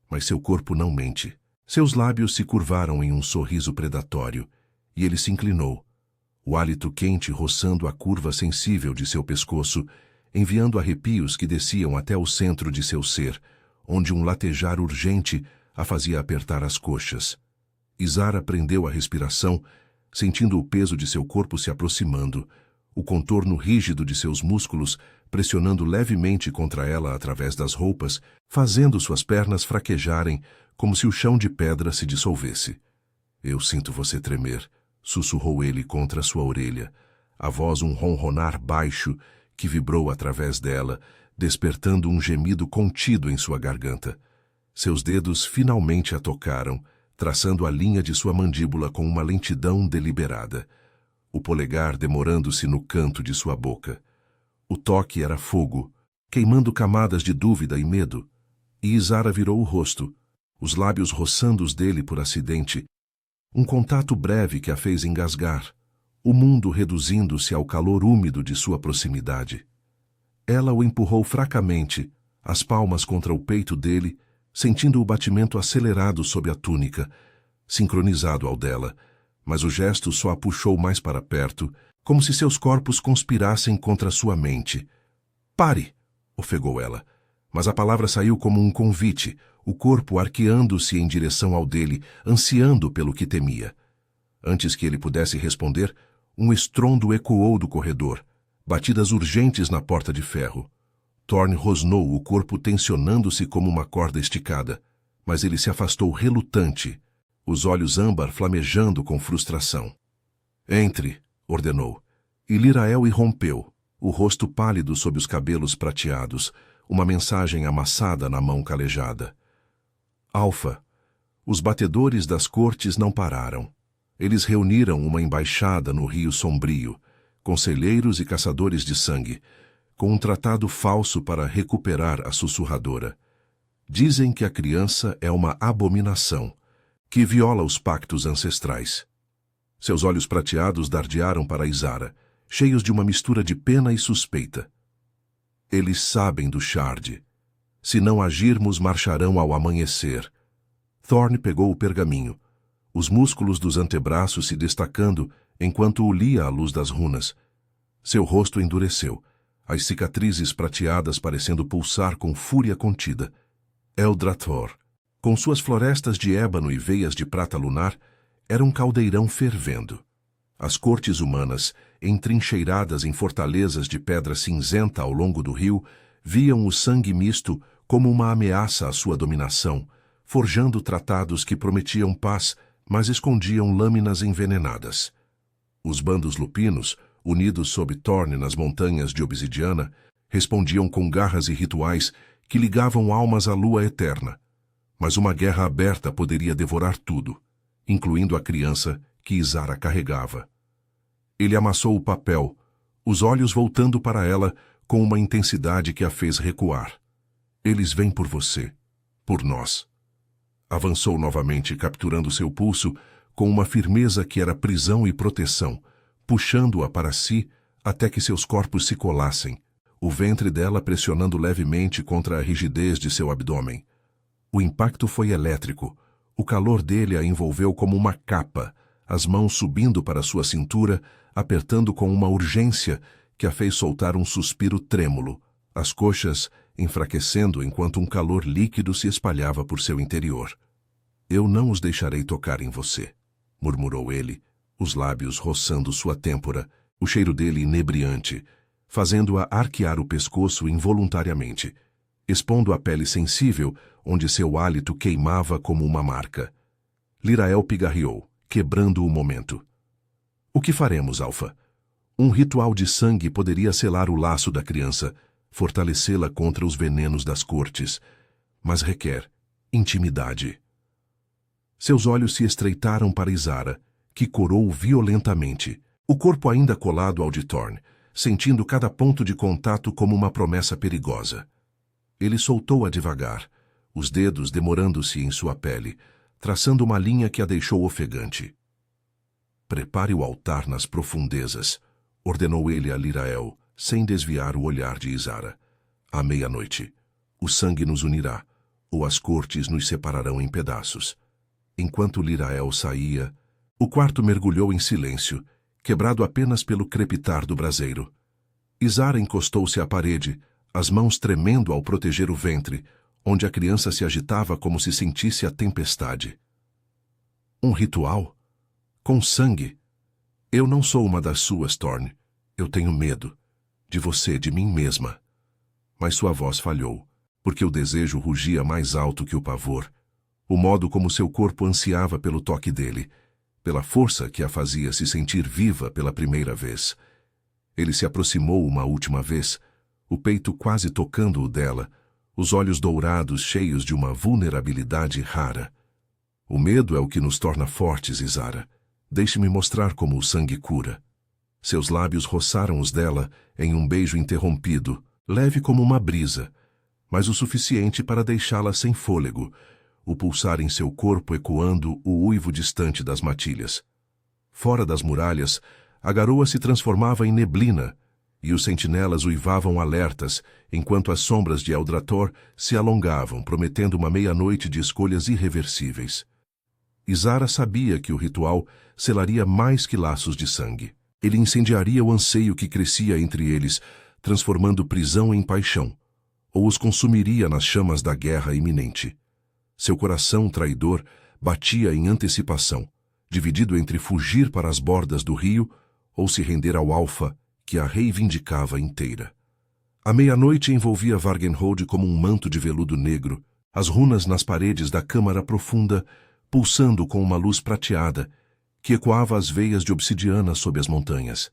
Mas seu corpo não mente. Seus lábios se curvaram em um sorriso predatório, e ele se inclinou, o hálito quente roçando a curva sensível de seu pescoço, enviando arrepios que desciam até o centro de seu ser, onde um latejar urgente a fazia apertar as coxas. Izara prendeu a respiração, sentindo o peso de seu corpo se aproximando, o contorno rígido de seus músculos pressionando levemente contra ela através das roupas, fazendo suas pernas fraquejarem, como se o chão de pedra se dissolvesse. Eu sinto você tremer, sussurrou ele contra sua orelha, a voz um ronronar baixo que vibrou através dela, despertando um gemido contido em sua garganta. Seus dedos finalmente a tocaram, traçando a linha de sua mandíbula com uma lentidão deliberada, o polegar demorando-se no canto de sua boca. O toque era fogo, queimando camadas de dúvida e medo, e Izara virou o rosto, os lábios roçando os dele por acidente, um contato breve que a fez engasgar, o mundo reduzindo-se ao calor úmido de sua proximidade. Ela o empurrou fracamente, as palmas contra o peito dele, sentindo o batimento acelerado sob a túnica, sincronizado ao dela, mas o gesto só a puxou mais para perto, como se seus corpos conspirassem contra sua mente. "Pare!" ofegou ela, mas a palavra saiu como um convite, o corpo arqueando-se em direção ao dele, ansiando pelo que temia. Antes que ele pudesse responder, um estrondo ecoou do corredor, batidas urgentes na porta de ferro. Thorne rosnou, o corpo tensionando-se como uma corda esticada, mas ele se afastou relutante, os olhos âmbar flamejando com frustração. "Entre", ordenou, e Lirael irrompeu, o rosto pálido sob os cabelos prateados, uma mensagem amassada na mão calejada. "Alfa, os batedores das cortes não pararam. Eles reuniram uma embaixada no Rio Sombrio, conselheiros e caçadores de sangue, com um tratado falso para recuperar a sussurradora. Dizem que a criança é uma abominação, que viola os pactos ancestrais." Seus olhos prateados dardearam para Izara, cheios de uma mistura de pena e suspeita. "Eles sabem do Shard. Se não agirmos, marcharão ao amanhecer." Thorne pegou o pergaminho, os músculos dos antebraços se destacando enquanto o lia à luz das runas. Seu rosto endureceu, as cicatrizes prateadas parecendo pulsar com fúria contida. Eldrathor, com suas florestas de ébano e veias de prata lunar, era um caldeirão fervendo. As cortes humanas, entrincheiradas em fortalezas de pedra cinzenta ao longo do rio, viam o sangue misto como uma ameaça à sua dominação, forjando tratados que prometiam paz, mas escondiam lâminas envenenadas. Os bandos lupinos, unidos sob Thorne nas montanhas de obsidiana, respondiam com garras e rituais que ligavam almas à lua eterna. Mas uma guerra aberta poderia devorar tudo, incluindo a criança que Izara carregava. Ele amassou o papel, os olhos voltando para ela com uma intensidade que a fez recuar. "Eles vêm por você, por nós." Avançou novamente, capturando seu pulso com uma firmeza que era prisão e proteção, puxando-a para si até que seus corpos se colassem, o ventre dela pressionando levemente contra a rigidez de seu abdômen. O impacto foi elétrico. O calor dele a envolveu como uma capa, as mãos subindo para sua cintura, apertando com uma urgência que a fez soltar um suspiro trêmulo, as coxas enfraquecendo enquanto um calor líquido se espalhava por seu interior. "Eu não os deixarei tocar em você", murmurou ele, os lábios roçando sua têmpora, o cheiro dele inebriante, fazendo-a arquear o pescoço involuntariamente, expondo a pele sensível, onde seu hálito queimava como uma marca. Lirael pigarreou, quebrando o momento. "O que faremos, Alfa? Um ritual de sangue poderia selar o laço da criança, fortalecê-la contra os venenos das cortes, mas requer intimidade." Seus olhos se estreitaram para Izara, que corou violentamente, o corpo ainda colado ao de Thorne, sentindo cada ponto de contato como uma promessa perigosa. Ele soltou-a devagar, os dedos demorando-se em sua pele, traçando uma linha que a deixou ofegante. Prepare o altar nas profundezas, ordenou ele a Lirael, sem desviar o olhar de Isara. À meia-noite, o sangue nos unirá, ou as cortes nos separarão em pedaços. Enquanto Lirael saía, o quarto mergulhou em silêncio, quebrado apenas pelo crepitar do braseiro. Isara encostou-se à parede, as mãos tremendo ao proteger o ventre, onde a criança se agitava como se sentisse a tempestade. Um ritual? Com sangue? Eu não sou uma das suas, Thorne. Eu tenho medo. De você, de mim mesma. Mas sua voz falhou, porque o desejo rugia mais alto que o pavor, o modo como seu corpo ansiava pelo toque dele, pela força que a fazia se sentir viva pela primeira vez. Ele se aproximou uma última vez, o peito quase tocando o dela, os olhos dourados cheios de uma vulnerabilidade rara. O medo é o que nos torna fortes, Isara. Deixe-me mostrar como o sangue cura. Seus lábios roçaram os dela em um beijo interrompido, leve como uma brisa, mas o suficiente para deixá-la sem fôlego, o pulsar em seu corpo ecoando o uivo distante das matilhas. Fora das muralhas, a garoa se transformava em neblina, e os sentinelas uivavam alertas, enquanto as sombras de Eldrator se alongavam, prometendo uma meia-noite de escolhas irreversíveis. Isara sabia que o ritual selaria mais que laços de sangue. Ele incendiaria o anseio que crescia entre eles, transformando prisão em paixão, ou os consumiria nas chamas da guerra iminente. Seu coração traidor batia em antecipação, dividido entre fugir para as bordas do rio ou se render ao alfa que a reivindicava inteira. A meia-noite envolvia Vargenhold como um manto de veludo negro, as runas nas paredes da câmara profunda pulsando com uma luz prateada que ecoava as veias de obsidiana sob as montanhas.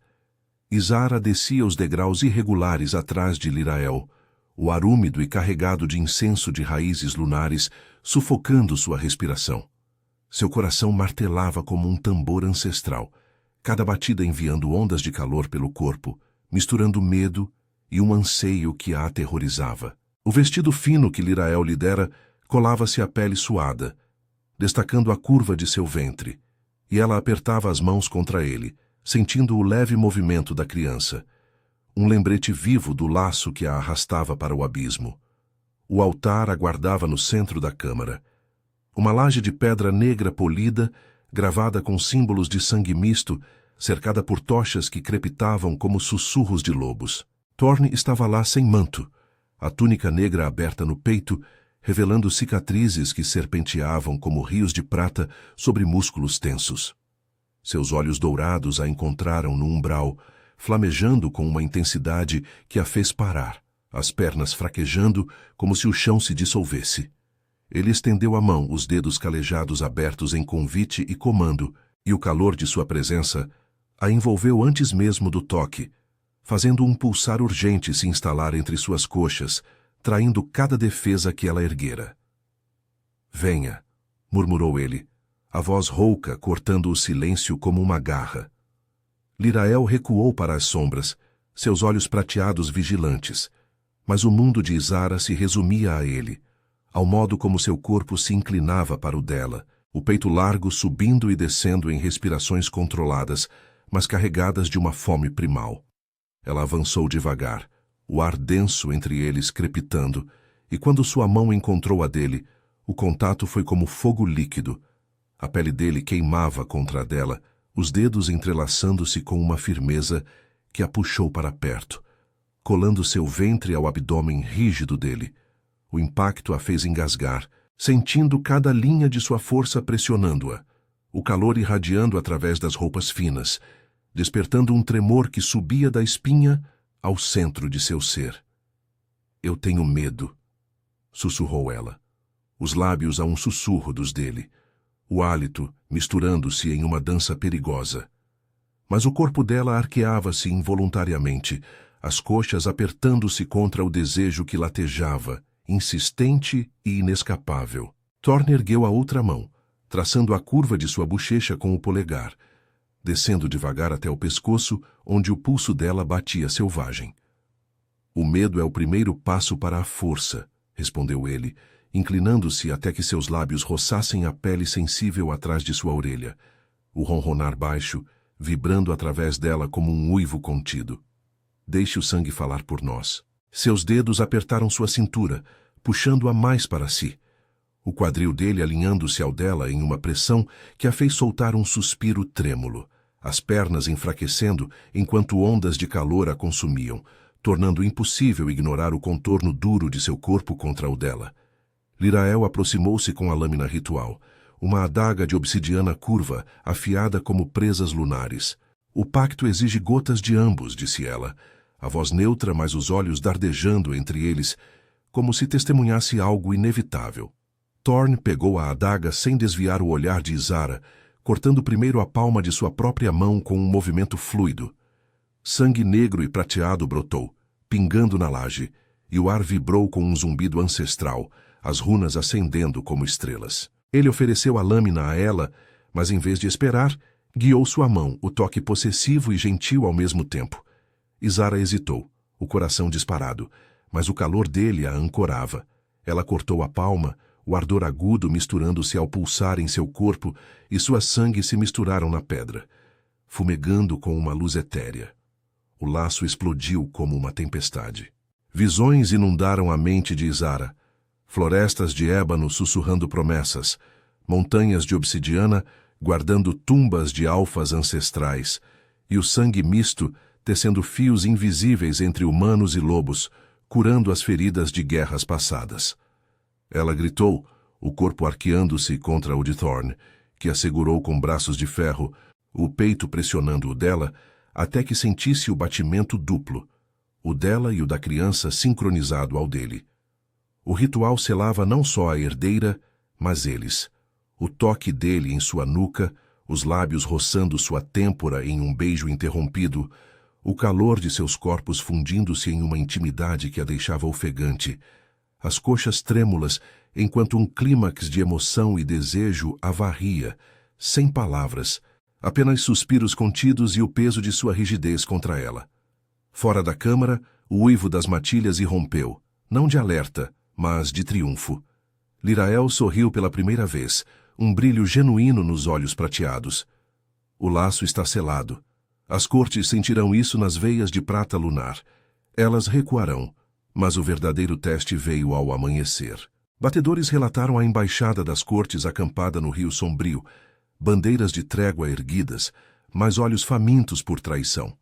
Isara descia os degraus irregulares atrás de Lirael, o ar úmido e carregado de incenso de raízes lunares sufocando sua respiração. Seu coração martelava como um tambor ancestral, cada batida enviando ondas de calor pelo corpo, misturando medo e um anseio que a aterrorizava. O vestido fino que Lirael lhe dera colava-se à pele suada, destacando a curva de seu ventre, e ela apertava as mãos contra ele, sentindo o leve movimento da criança, um lembrete vivo do laço que a arrastava para o abismo. O altar aguardava no centro da câmara. Uma laje de pedra negra polida, gravada com símbolos de sangue misto, cercada por tochas que crepitavam como sussurros de lobos. Thorne estava lá sem manto, a túnica negra aberta no peito, revelando cicatrizes que serpenteavam como rios de prata sobre músculos tensos. Seus olhos dourados a encontraram no umbral, flamejando com uma intensidade que a fez parar, as pernas fraquejando como se o chão se dissolvesse. Ele estendeu a mão, os dedos calejados abertos em convite e comando, e o calor de sua presença a envolveu antes mesmo do toque, fazendo um pulsar urgente se instalar entre suas coxas, traindo cada defesa que ela erguera. "Venha", murmurou ele, a voz rouca cortando o silêncio como uma garra. Lirael recuou para as sombras, seus olhos prateados vigilantes, mas o mundo de Isara se resumia a ele, ao modo como seu corpo se inclinava para o dela, o peito largo subindo e descendo em respirações controladas, mas carregadas de uma fome primal. Ela avançou devagar, o ar denso entre eles crepitando, e quando sua mão encontrou a dele, o contato foi como fogo líquido. A pele dele queimava contra a dela, os dedos entrelaçando-se com uma firmeza que a puxou para perto, colando seu ventre ao abdômen rígido dele. O impacto a fez engasgar, sentindo cada linha de sua força pressionando-a, o calor irradiando através das roupas finas, despertando um tremor que subia da espinha ao centro de seu ser. "Eu tenho medo", sussurrou ela, os lábios a um sussurro dos dele, o hálito misturando-se em uma dança perigosa. Mas o corpo dela arqueava-se involuntariamente, as coxas apertando-se contra o desejo que latejava, insistente e inescapável. Thorne ergueu a outra mão, traçando a curva de sua bochecha com o polegar, descendo devagar até o pescoço, onde o pulso dela batia selvagem. "O medo é o primeiro passo para a força", respondeu ele, inclinando-se até que seus lábios roçassem a pele sensível atrás de sua orelha, o ronronar baixo, vibrando através dela como um uivo contido. Deixe o sangue falar por nós. Seus dedos apertaram sua cintura, puxando-a mais para si, o quadril dele alinhando-se ao dela em uma pressão que a fez soltar um suspiro trêmulo, as pernas enfraquecendo enquanto ondas de calor a consumiam, tornando impossível ignorar o contorno duro de seu corpo contra o dela. Lirael aproximou-se com a lâmina ritual, uma adaga de obsidiana curva, afiada como presas lunares. O pacto exige gotas de ambos, disse ela, a voz neutra, mas os olhos dardejando entre eles, como se testemunhasse algo inevitável. Thorn pegou a adaga sem desviar o olhar de Isara, cortando primeiro a palma de sua própria mão com um movimento fluido. Sangue negro e prateado brotou, pingando na laje, e o ar vibrou com um zumbido ancestral, as runas acendendo como estrelas. Ele ofereceu a lâmina a ela, mas em vez de esperar, guiou sua mão, o toque possessivo e gentil ao mesmo tempo. Isara hesitou, o coração disparado, mas o calor dele a ancorava. Ela cortou a palma, o ardor agudo misturando-se ao pulsar em seu corpo, e sua sangue se misturaram na pedra, fumegando com uma luz etérea. O laço explodiu como uma tempestade. Visões inundaram a mente de Isara. Florestas de ébano sussurrando promessas, montanhas de obsidiana guardando tumbas de alfas ancestrais, e o sangue misto tecendo fios invisíveis entre humanos e lobos, curando as feridas de guerras passadas. Ela gritou, o corpo arqueando-se contra o de Thorn, que a segurou com braços de ferro, o peito pressionando o dela, até que sentisse o batimento duplo, o dela e o da criança sincronizado ao dele. O ritual selava não só a herdeira, mas eles. O toque dele em sua nuca, os lábios roçando sua têmpora em um beijo interrompido, o calor de seus corpos fundindo-se em uma intimidade que a deixava ofegante, as coxas trêmulas, enquanto um clímax de emoção e desejo a varria, sem palavras, apenas suspiros contidos e o peso de sua rigidez contra ela. Fora da câmara, o uivo das matilhas irrompeu, não de alerta, mas de triunfo. Lirael sorriu pela primeira vez, um brilho genuíno nos olhos prateados. O laço está selado. As cortes sentirão isso nas veias de prata lunar. Elas recuarão, mas o verdadeiro teste veio ao amanhecer. Batedores relataram a embaixada das cortes acampada no Rio Sombrio, bandeiras de trégua erguidas, mas olhos famintos por traição.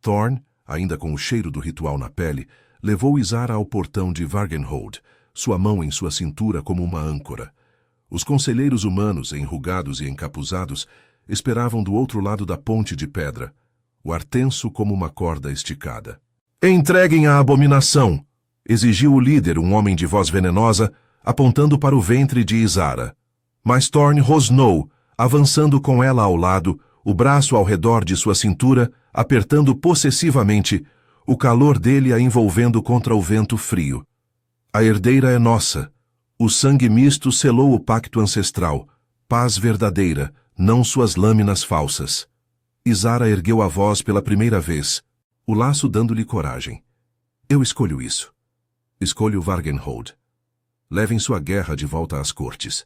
Thorn, ainda com o cheiro do ritual na pele, levou Isara ao portão de Vargenhold, sua mão em sua cintura como uma âncora. Os conselheiros humanos, enrugados e encapuzados, esperavam do outro lado da ponte de pedra, o ar tenso como uma corda esticada. «Entreguem a abominação!» exigiu o líder, um homem de voz venenosa, apontando para o ventre de Isara. Mas Thorn rosnou, avançando com ela ao lado, o braço ao redor de sua cintura, apertando possessivamente, o calor dele a envolvendo contra o vento frio. A herdeira é nossa. O sangue misto selou o pacto ancestral, paz verdadeira, não suas lâminas falsas. Isara ergueu a voz pela primeira vez, o laço dando-lhe coragem. Eu escolho isso. Escolho Vargenhold. Levem sua guerra de volta às cortes.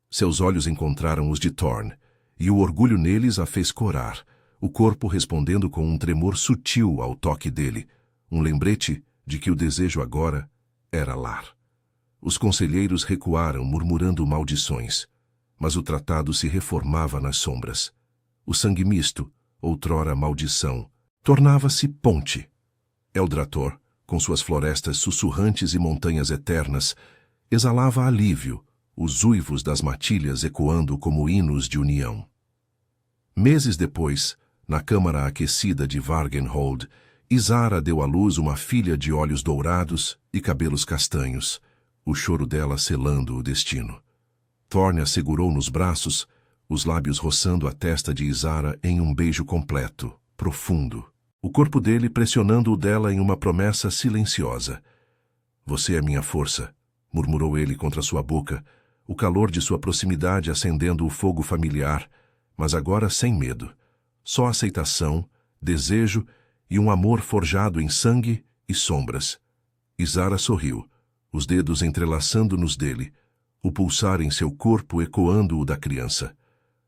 Seus olhos encontraram os de Thorn, e o orgulho neles a fez corar, o corpo respondendo com um tremor sutil ao toque dele, um lembrete de que o desejo agora era lar. Os conselheiros recuaram, murmurando maldições, mas o tratado se reformava nas sombras. O sangue misto, outrora maldição, tornava-se ponte. Eldrator, com suas florestas sussurrantes e montanhas eternas, exalava alívio, os uivos das matilhas ecoando como hinos de união. Meses depois, na câmara aquecida de Vargenhold, Isara deu à luz uma filha de olhos dourados e cabelos castanhos, o choro dela selando o destino. Thorn a segurou nos braços, os lábios roçando a testa de Isara em um beijo completo, profundo. O corpo dele pressionando o dela em uma promessa silenciosa. Você é minha força, murmurou ele contra sua boca, o calor de sua proximidade acendendo o fogo familiar, mas agora sem medo. Só aceitação, desejo e um amor forjado em sangue e sombras. Isara sorriu, os dedos entrelaçando nos dele, o pulsar em seu corpo ecoando o da criança.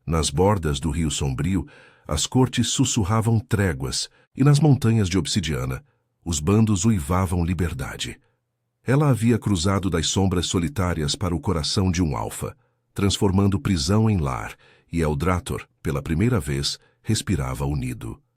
Nas bordas do rio sombrio, as cortes sussurravam tréguas, e nas montanhas de obsidiana, os bandos uivavam liberdade. Ela havia cruzado das sombras solitárias para o coração de um alfa, transformando prisão em lar, e Eldrator, pela primeira vez, respirava unido.